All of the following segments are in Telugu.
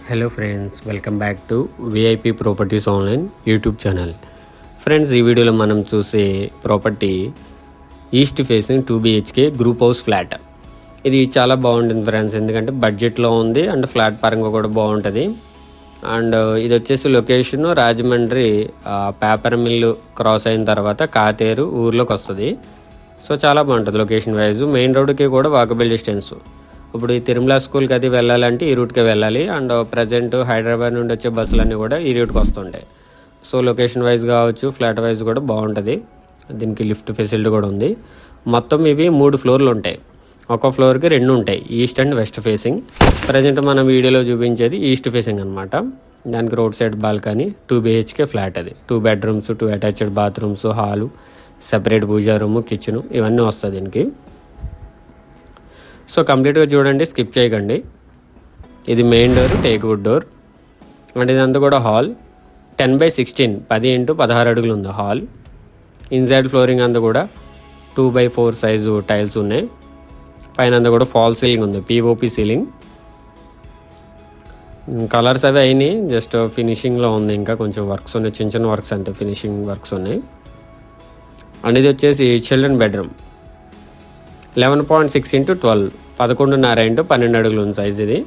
Hello friends, welcome back to VIP properties online YouTube channel. Friends, ఈ వీడియోలో మనం చూసే property east facing 2 BHK group house flat. ఇది చాలా బాగుంటుంది ఫ్రెండ్స్, ఎందుకంటే బడ్జెట్లో ఉంది అండ్ ఫ్లాట్ పరంగా కూడా బాగుంటుంది. అండ్ ఇది వచ్చేసి location Rajahmundry paper mill cross అయిన తర్వాత కాతేరు ఊర్లోకి వస్తుంది. సో చాలా బాగుంటుంది లొకేషన్ వైజ్. మెయిన్ రోడ్డుకి కూడా వాకబుల్ డిస్టెన్స్. ఇప్పుడు ఈ తిరుమల స్కూల్కి అది వెళ్ళాలంటే ఈ రూట్కే వెళ్ళాలి. అండ్ ప్రజెంట్ హైదరాబాద్ నుండి వచ్చే బస్సులన్నీ కూడా ఈ రూట్కి వస్తుంటాయి. సో లొకేషన్ వైజ్ కావచ్చు, ఫ్లాట్ వైజ్ కూడా బాగుంటుంది. దీనికి లిఫ్ట్ ఫెసిలిటీ కూడా ఉంది. మొత్తం ఇవి 3 ఫ్లోర్లు ఉంటాయి. ఒక ఫ్లోర్కి 2 ఉంటాయి, east and west facing. Present మనం వీడియోలో చూపించేది ఈస్ట్ ఫేసింగ్ అనమాట. దానికి road side balcony, 2 BHK flat. అది 2 bedrooms, 2 attached bathrooms, hall, separate puja room, kitchen ఇవన్నీ వస్తాయి దీనికి. సో కంప్లీట్గా చూడండి, స్కిప్ చేయకండి. ఇది main door, teak wood door. And ఇదంతా కూడా హాల్. 10/16 10x16 అడుగులు ఉంది హాల్. ఇన్సైడ్ ఫ్లోరింగ్ అంతా కూడా 2x4 సైజు టైల్స్ ఉన్నాయి. పైన అంతా కూడా ఫాల్ సీలింగ్ ఉంది, పిఓపి సీలింగ్. కలర్స్ అవి అయినాయి, జస్ట్ ఫినిషింగ్లో ఉంది. ఇంకా కొంచెం వర్క్స్ ఉన్నాయి, చిన్న చిన్న వర్క్స్ అంటే ఫినిషింగ్ వర్క్స్ ఉన్నాయి. అండ్ ఇది వచ్చేసి చిల్డ్రన్ బెడ్రూమ్. 11.6 x 12 11.5 x 12 అడుగులు ఉంది సైజ్. ఇది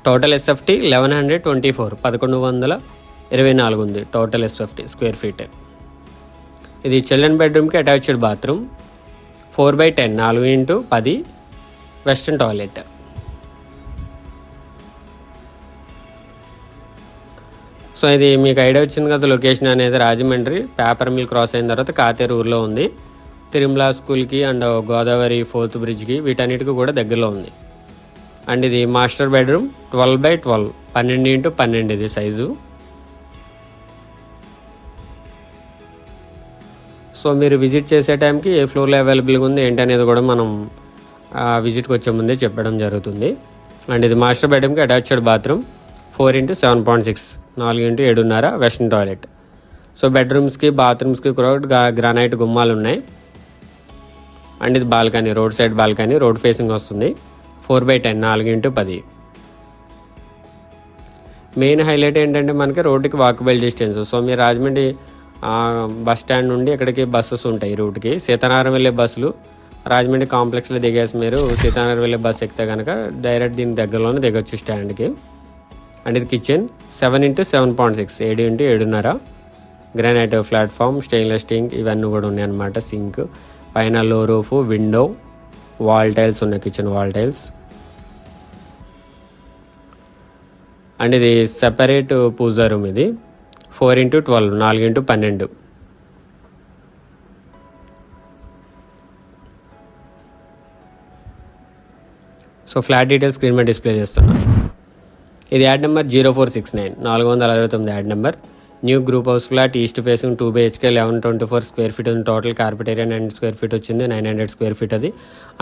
టోటల్ ఎస్ఎఫ్టీ 1124 1124 ఉంది టోటల్ ఎస్ఎఫ్టీ స్క్వేర్ ఫీట్. ఇది చిల్డ్రన్ బెడ్రూమ్కి attached bathroom. 4/10 4x10 western toilet. So ఇది మీకు ఐడియా వచ్చింది కదా, లొకేషన్ అనేది రాజమండ్రి పేపర్ మిల్ క్రాస్ అయిన తర్వాత కాతేరు ఊర్లో ఉంది. తిరుమల స్కూల్కి అండ్ గోదావరి 4th బ్రిడ్జ్కి వీటన్నిటికీ కూడా దగ్గరలో ఉంది. అండ్ ఇది మాస్టర్ బెడ్రూమ్. 12/12 12x12 ఇది సైజు. సో మీరు విజిట్ చేసే టైంకి ఏ ఫ్లోర్లో అవైలబుల్గా ఉంది ఏంటనేది కూడా మనం విజిట్కి వచ్చే ముందే చెప్పడం జరుగుతుంది. అండ్ ఇది మాస్టర్ బెడ్రూమ్కి attached bathroom. 4x7.6 4x7.5 western toilet. So బెడ్రూమ్స్కి బాత్రూమ్స్కి కూడా గ్రానైట్ గుమ్మాలు ఉన్నాయి. అండ్ ఇది balcony, road side balcony, road facing వస్తుంది. 4/10 4x10. మెయిన్ హైలైట్ ఏంటంటే మనకి రోడ్డుకి వాకబుల్ డిస్టెన్స్. సో మీరు రాజమండ్రి బస్ స్టాండ్ నుండి ఇక్కడికి బస్సెస్ ఉంటాయి. ఈ రూట్కి సీతానగరం వెళ్ళే బస్సులు రాజమండ్రి కాంప్లెక్స్లో దిగేసి మీరు సీతానగరం వెళ్ళే బస్సు ఎక్కితే కనుక డైరెక్ట్ దీని దగ్గరలోనే దిగొచ్చు స్టాండ్కి. అండ్ ఇది kitchen. 7x7.6 7x7.5 granite platform, stainless steel ఇవన్నీ కూడా ఉన్నాయి అన్నమాట. సింక్, పైన low roof, window, wall tiles ఉన్నాయి, కిచెన్ వాల్ టైల్స్. అండ్ ఇది సెపరేట్ పూజా రూమ్. ఇది 4x12 4x12. So flat details screen మీద డిస్ప్లే చేస్తున్నా. ఇది ad number 0469 469 ad number. New group house flat, east facing, 2 BHK 1124 square feet ఉంది. Total carpet area 9 square feet వచ్చింది. 900 స్క్వేర్ ఫీట్. అది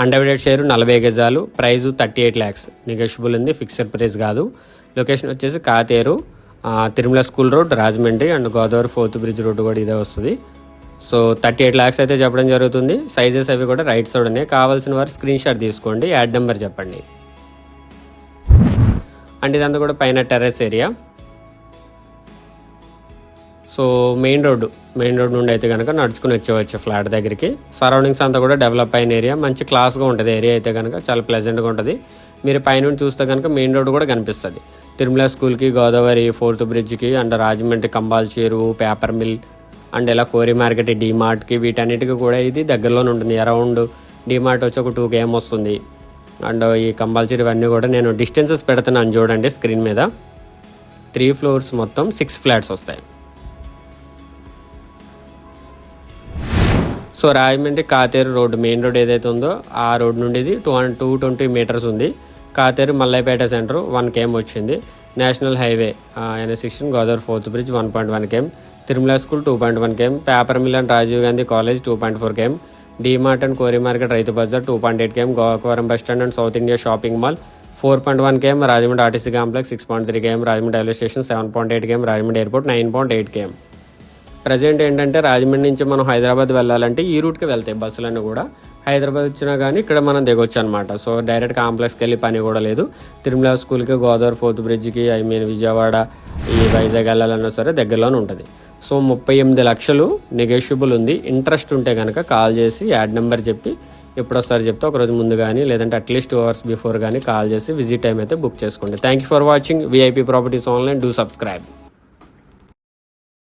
అన్డివైడెడ్ షేర్ 40 గజాలు. Price 38 lakhs. నెగోషియబుల్ ఉంది, ఫిక్స్డ్ ప్రైస్ కాదు. లొకేషన్ వచ్చేసి Katheru, Tirumala school road, Rajahmundry. And Godavari 4th bridge road కూడా ఇదే వస్తుంది. సో 38 lakhs అయితే చెప్పడం జరుగుతుంది. సైజెస్ అవి కూడా రైట్ సైడ్ ఉన్నాయి. కావాల్సిన వారు స్క్రీన్ షాట్ తీసుకోండి, యాడ్ నెంబర్ చెప్పండి. అండ్ ఇదంతా కూడా పైన terrace area. So main road నుండి అయితే కనుక నడుచుకుని వచ్చేవచ్చు ఫ్లాట్ దగ్గరికి. సరౌండింగ్స్ అంతా కూడా డెవలప్ అయిన ఏరియా, మంచి క్లాస్గా ఉంటుంది ఏరియా అయితే కనుక, చాలా ప్లెజెంట్గా ఉంటుంది. మీరు పైనుండి చూస్తే కనుక మెయిన్ రోడ్డు కూడా కనిపిస్తుంది. తిరుమల స్కూల్కి, గోదావరి 4th బ్రిడ్జ్కి, అండ్ రాజమండ్రి కంబాల్ చెరువు, పేపర్ మిల్, అండ్ ఇలా కోరి మార్కెట్, డీమార్ట్కి వీటన్నిటికీ కూడా ఇది దగ్గరలోనే ఉంటుంది. అరౌండ్ డీమార్ట్ వచ్చి ఒక 2 km వస్తుంది. అండ్ ఈ కంబాల్ చెరువు అన్నీ కూడా నేను డిస్టెన్సెస్ పెడుతున్నాను చూడండి స్క్రీన్ మీద. 3 floors మొత్తం 6 ఫ్లాట్స్ వస్తాయి. So Rajahmundry Katheru road, main road ఏదైతే ఉందో ఆ రోడ్ నుండి ఇది 220 meters ఉంది. కాతేరు మల్లైపేట సెంటర్ 1 km వచ్చింది. National highway NH16 Godavari 4th bridge 1.1 km. Tirumala school 2.1 km. Paper mill and Rajiv Gandhi college 2.4 km. DMart and కోరి market, Rythu Bazar 2.8 km. Gokavaram bus stand and South India shopping mall 4.1 km. Rajahmundry RTC complex 6.3 km. Rajahmundry railway station 7.8 km. Rajahmundry airport 9.8 km. Present ఏంటంటే రాజమండ్రి నుంచి మనం హైదరాబాద్ వెళ్ళాలంటే ఈ రూట్కి వెళ్తాయి బస్సులన్నీ కూడా. హైదరాబాద్ వచ్చినా కానీ ఇక్కడ మనం దిగొచ్చు అనమాట. సో డైరెక్ట్ కాంప్లెక్స్కి వెళ్ళి పని కూడా లేదు. తిరుమల స్కూల్కి, గోదావరి ఫోర్త్ బ్రిడ్జ్కి, విజయవాడ, ఈ వైజాగ్ వెళ్ళాలన్నా సరే దగ్గరలోనే ఉంటుంది. సో 38 లక్షలు నెగోషియబుల్ ఉంది. ఇంట్రెస్ట్ ఉంటే కనుక కాల్ చేసి యాడ్ నెంబర్ చెప్పి ఎప్పుడు వస్తారో చెప్తే ఒకరోజు ముందు కానీ లేదంటే అట్లీస్ట్ 2 hours బిఫోర్ కానీ కాల్ చేసి విజిట్ టైం అయితే బుక్ చేసుకోండి. Thank you for watching VIP properties online. Do subscribe.